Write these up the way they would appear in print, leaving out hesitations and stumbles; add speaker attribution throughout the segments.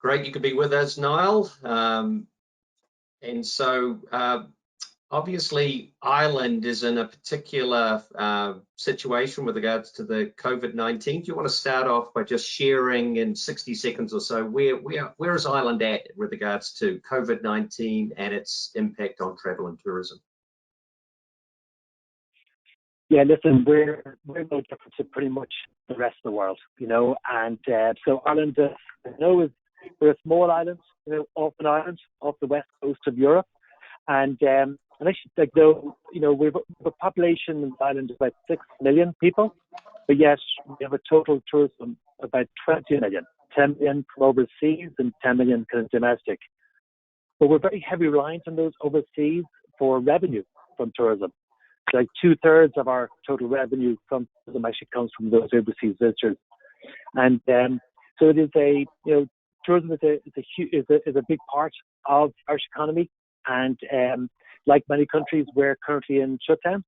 Speaker 1: Great you could be with us, Niall. And so obviously Ireland is in a particular situation with regards to the COVID-19. Do you want to start off by just sharing in 60 seconds or so where is Ireland at with regards to COVID-19 and its impact on travel and tourism?
Speaker 2: Yeah, listen, we're no different to pretty much the rest of the world, and so Ireland, we're a small island, off an island off the west coast of Europe, and actually, we've a population in Ireland of about 6 million people, but yes, we have a total tourism of about 20 million, 10 million from overseas and 10 million kind of domestic. But we're very heavily reliant on those overseas for revenue from tourism. Like 2/3 of our total revenue from tourism actually comes from those overseas visitors, and so it is tourism is a big part of our economy, and like many countries, we're currently in shutdown.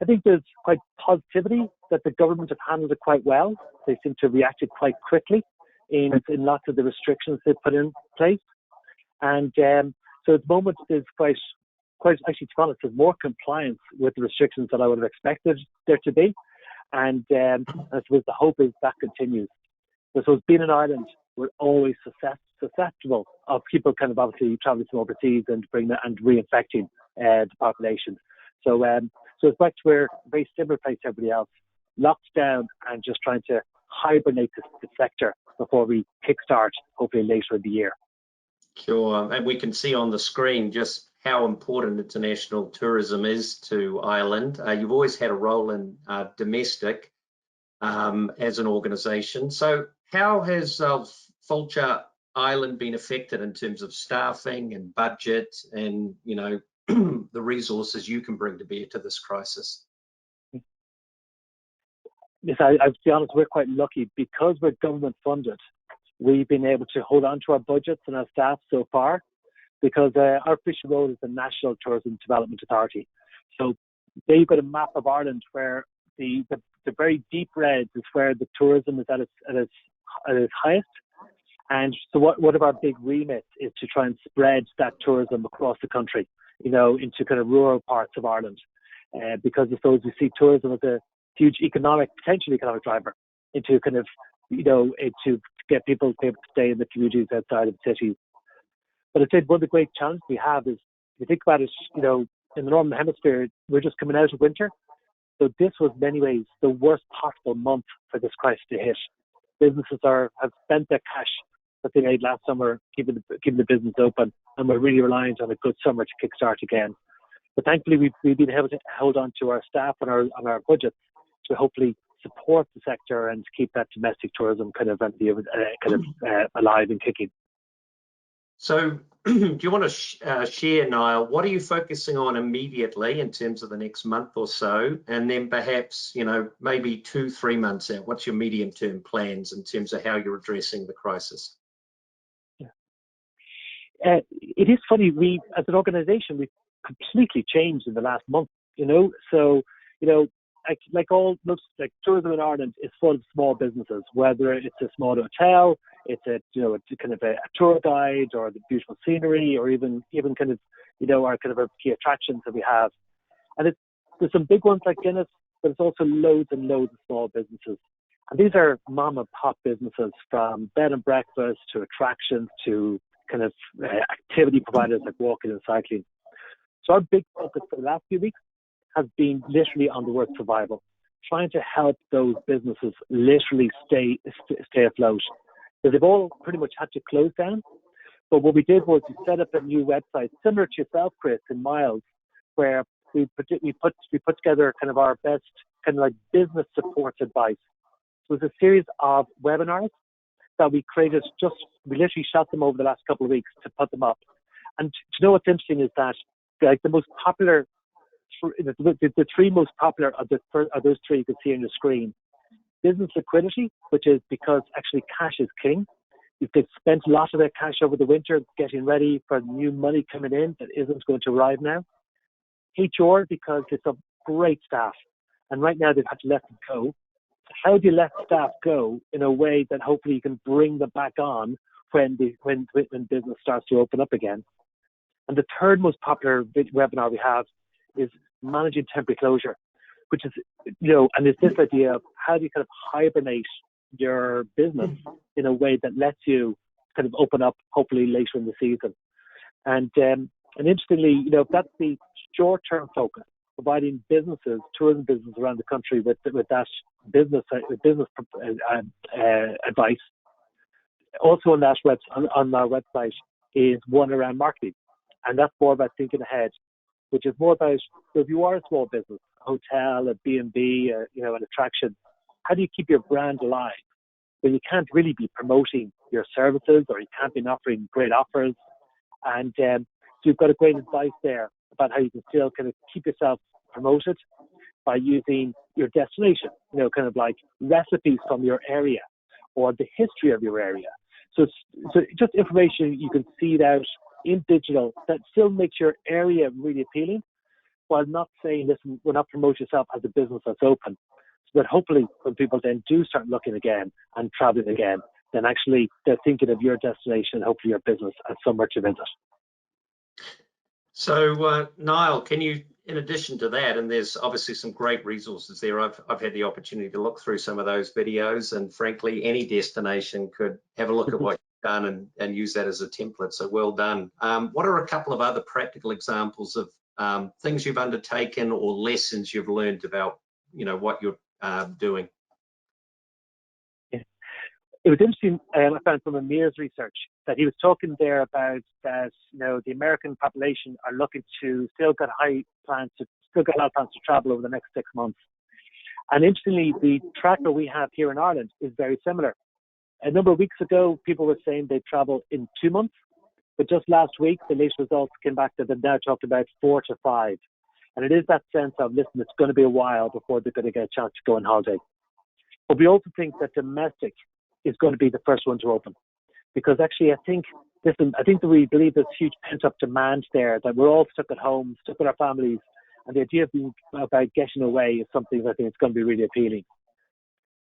Speaker 2: I think there's quite positivity that the government have handled it quite well. They seem to have reacted quite quickly in lots of the restrictions they've put in place, and so at the moment there's quite actually, to be honest, there's more compliance with the restrictions that I would have expected there to be, and I suppose the hope is that continues. So being in Ireland, we're always susceptible of people kind of obviously traveling from overseas and reinfecting the population. So it's back to where a very similar place to everybody else, locked down and just trying to hibernate the sector before we kickstart hopefully later in the year.
Speaker 1: Sure, and we can see on the screen just how important international tourism is to Ireland. You've always had a role in domestic as an organisation. So how has Fáilte Ireland been affected in terms of staffing and budget and, the resources you can bring to bear to this crisis?
Speaker 2: Yes, I to be honest, we're quite lucky because we're government funded. We've been able to hold on to our budgets and our staff so far because our official role is the National Tourism Development Authority. So they've got a map of Ireland where the very deep red is where the tourism is at its highest. And so one of our big remits is to try and spread that tourism across the country, into kind of rural parts of Ireland, because I suppose we see tourism as a huge potential economic driver into kind of, to get people to be able to stay in the communities outside of the cities. But I'd say one of the great challenges we have is, if you think about it, in the Northern Hemisphere, we're just coming out of winter. So this was in many ways the worst possible month for this crisis to hit. Businesses have spent their cash that they made last summer, keeping the business open, and we're really reliant on a good summer to kickstart again. But thankfully, we've been able to hold on to our staff and our budgets to hopefully support the sector and keep that domestic tourism kind of alive and kicking.
Speaker 1: So do you want to share, Niall, what are you focusing on immediately in terms of the next month or so, and then perhaps, maybe 2-3 months out, what's your medium-term plans in terms of how you're addressing the crisis?
Speaker 2: Yeah. It is funny, we, as an organisation, we've completely changed in the last month, so, like tourism in Ireland is full of small businesses, whether it's a small hotel, it's it's kind of a tour guide, or the beautiful scenery, or even kind of, our kind of our key attractions that we have. And there's some big ones like Guinness, but it's also loads and loads of small businesses. And these are mom and pop businesses, from bed and breakfast to attractions to kind of activity providers like walking and cycling. So our big focus for the last few weeks has been literally on the word survival, trying to help those businesses literally stay afloat. So they've all pretty much had to close down. But what we did was we set up a new website, similar to yourself, Chris, in Miles, where we put together kind of our best kind of like business support advice. So it was a series of webinars that we created. We literally shot them over the last couple of weeks to put them up. And what's interesting is that like the most popular, the three most popular are those three you can see on your screen. Business liquidity, which is because actually cash is king. They've spent a lot of their cash over the winter getting ready for new money coming in that isn't going to arrive now. HR, because it's a great staff, and right now they've had to let them go. How do you let staff go in a way that hopefully you can bring them back on when business starts to open up again. And the third most popular webinar we have is managing temporary closure, which is, and it's this idea of how do you kind of hibernate your business in a way that lets you kind of open up hopefully later in the season. And interestingly, that's the short-term focus, providing businesses, tourism businesses around the country with that business advice. Also on our website is one around marketing, and that's more about thinking ahead, which is more about, so if you are a small business, a hotel, a B&B, an attraction, how do you keep your brand alive when you can't really be promoting your services or you can't be offering great offers? And so you've got a great advice there about how you can still kind of keep yourself promoted by using your destination, kind of like recipes from your area or the history of your area. So just information you can seed out in digital that still makes your area really appealing, while not saying, listen, we're not promoting yourself as a business that's open. So that hopefully when people then do start looking again and traveling again, then actually they're thinking of your destination, hopefully your business, as somewhere to visit.
Speaker 1: So Niall, can you, in addition to that, and there's obviously some great resources there, I've had the opportunity to look through some of those videos, and frankly, any destination could have a look at what you've done and use that as a template, so well done. What are a couple of other practical examples of things you've undertaken or lessons you've learned about, what you're doing?
Speaker 2: It was interesting, I found from Amir's research that he was talking there about that, the American population are looking to still got a lot of plans to travel over the next 6 months. And interestingly, the tracker we have here in Ireland is very similar. A number of weeks ago, people were saying they'd travel in 2 months, but just last week, the latest results came back that they've now talked about 4 to 5. And it is that sense of, listen, it's going to be a while before they're going to get a chance to go on holiday. But we also think that domestic is going to be the first one to open, because actually I think that we believe there's huge pent-up demand there, that we're all stuck at home, stuck with our families, and the idea of being about getting away is something that I think is going to be really appealing.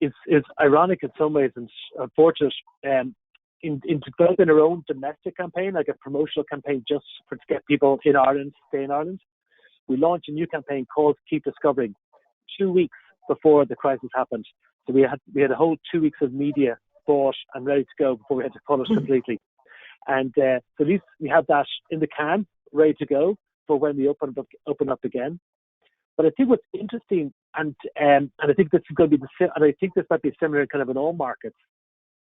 Speaker 2: It's ironic in some ways and unfortunate in developing our own domestic campaign, like a promotional campaign just to get people in Ireland, stay in Ireland. We launched a new campaign called Keep Discovering 2 weeks before the crisis happened. So we had a whole 2 weeks of media bought and ready to go before we had to publish completely. And so at least we have that in the can, ready to go for when we open up again. But I think what's interesting, and I think this is going to be and I think this might be similar kind of in all markets,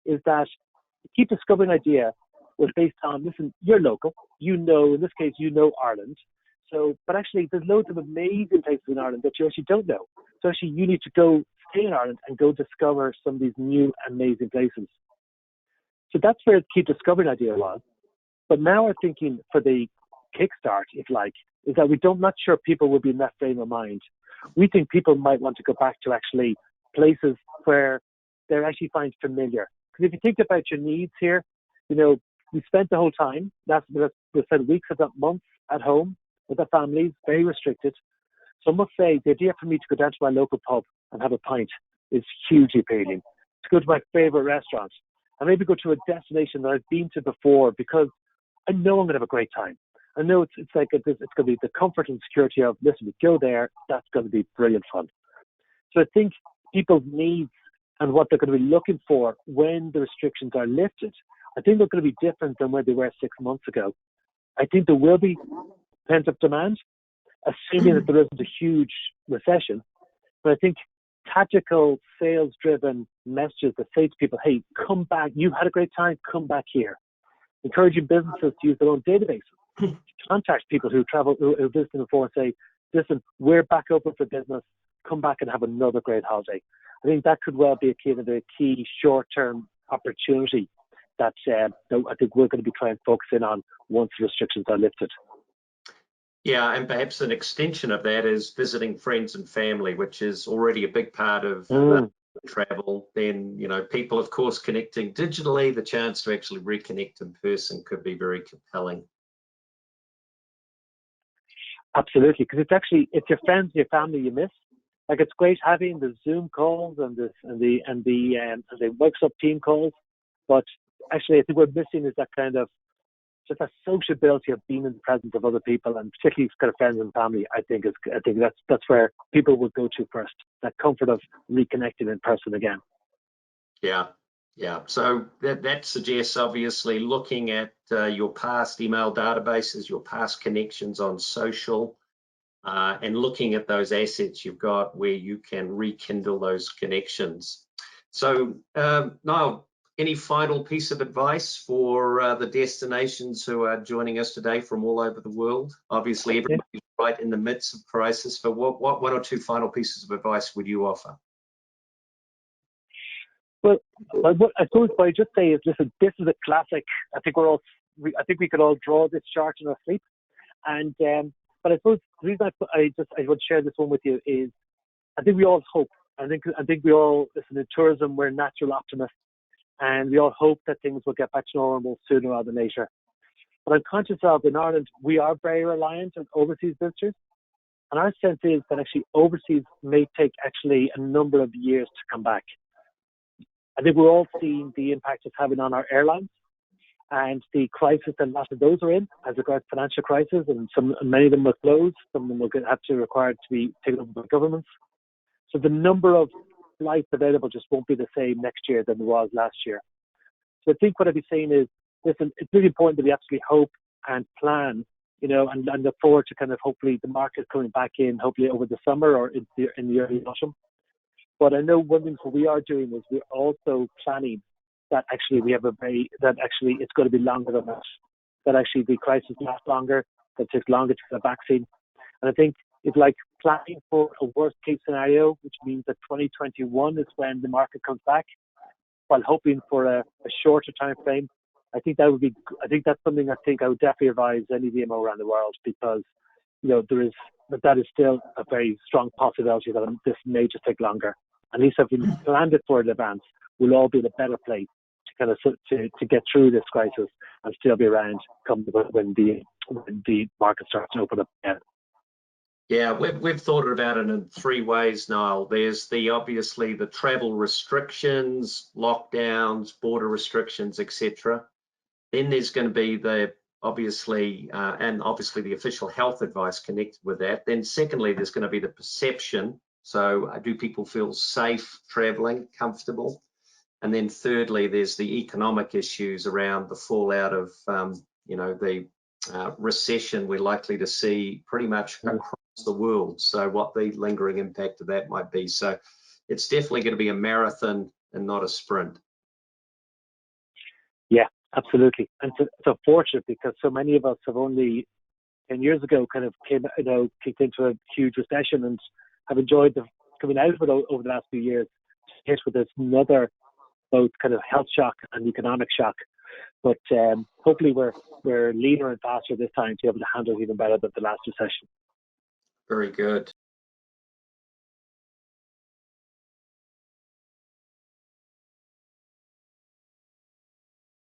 Speaker 2: is that the Keep Discovering idea was based on, listen, you're local, in this case, Ireland. So, but actually, there's loads of amazing places in Ireland that you actually don't know. So actually, you need to go stay in Ireland and go discover some of these new amazing places. So that's where the Keep Discovering idea was. But now we're thinking for the kickstart, if like, is that not sure people will be in that frame of mind. We think people might want to go back to actually places where they're actually find familiar. Because if you think about your needs here, we spent the whole time, we spent weeks, if not months, at home with our families, very restricted. So I must say, the idea for me to go down to my local pub and have a pint is hugely appealing. To go to my favorite restaurant and maybe go to a destination that I've been to before, because I know I'm going to have a great time. I know it's going to be the comfort and security of, listen, we go there, that's going to be brilliant fun. So I think people's needs and what they're going to be looking for when the restrictions are lifted, I think they're going to be different than where they were 6 months ago. I think there will be pent-up demand, assuming that there isn't a huge recession. But I think tactical, sales-driven messages that say to people, hey, come back, you had a great time, come back here. Encouraging businesses to use their own databases, to contact people who visited before and say, listen, we're back open for business, come back and have another great holiday. I think that could well be a key short-term opportunity that I think we're going to be trying to focus in on once the restrictions are lifted.
Speaker 1: Yeah, and perhaps an extension of that is visiting friends and family, which is already a big part of travel. Then, people, of course, connecting digitally, the chance to actually reconnect in person could be very compelling.
Speaker 2: Absolutely, because it's your friends and your family you miss. Like, it's great having the Zoom calls and the Microsoft team calls, but actually, I think we're missing is that kind of just that sociability of being in the presence of other people, and particularly kind of friends and family. I think that's where people would go to first. That comfort of reconnecting in person again.
Speaker 1: Yeah. Yeah, so that suggests obviously looking at your past email databases, your past connections on social, and looking at those assets you've got where you can rekindle those connections. So, Niall, any final piece of advice for the destinations who are joining us today from all over the world? Obviously, everybody's right in the midst of crisis, but what one or two final pieces of advice would you offer?
Speaker 2: Well, I suppose what I just say is, listen, this is a classic. I think we could all draw this chart in our sleep. And but I suppose the reason I would share this one with you is, I think we all hope. I think we all, listen, in tourism, we're natural optimists, and we all hope that things will get back to normal sooner rather than later. But I'm conscious of, in Ireland, we are very reliant on overseas visitors, and our sense is that actually overseas may take actually a number of years to come back. I think we're all seeing the impact it's having on our airlines and the crisis that lots of those are in as regards financial crisis, and many of them will close, some of them will have to require to be taken over by governments. So the number of flights available just won't be the same next year than it was last year. So I think what I'd be saying is, listen, it's really important that we actually hope and plan, and look forward to kind of hopefully the market coming back in, hopefully over the summer or in the early autumn. But I know one thing what we are doing is we're also planning that actually it's going to be longer than that. That actually the crisis lasts longer, that it takes longer to get a vaccine. And I think it's like planning for a worst case scenario, which means that 2021 is when the market comes back, while hoping for a shorter time frame. I think that's something I would definitely advise any DMO around the world, because that is still a very strong possibility that this may just take longer. At least if we planned it for in advance, we'll all be in a better place to kind of to get through this crisis and still be around when the market starts to open up again.
Speaker 1: Yeah, we've thought about it in three ways, Niall. There's obviously the travel restrictions, lockdowns, border restrictions, etc. Then there's going to be the obviously the official health advice connected with that. Then secondly, there's going to be the perception. So do people feel safe traveling, comfortable? And then thirdly, there's the economic issues around the fallout of the recession we're likely to see pretty much across the world. So what the lingering impact of that might be. So it's definitely going to be a marathon and not a sprint.
Speaker 2: Yeah, absolutely. And it's unfortunate because so many of us have only 10 years ago kind of kicked into a huge recession and have enjoyed coming out of it over the last few years, hit with this another both kind of health shock and economic shock. But hopefully we're leaner and faster this time to be able to handle it even better than the last recession.
Speaker 1: Very good.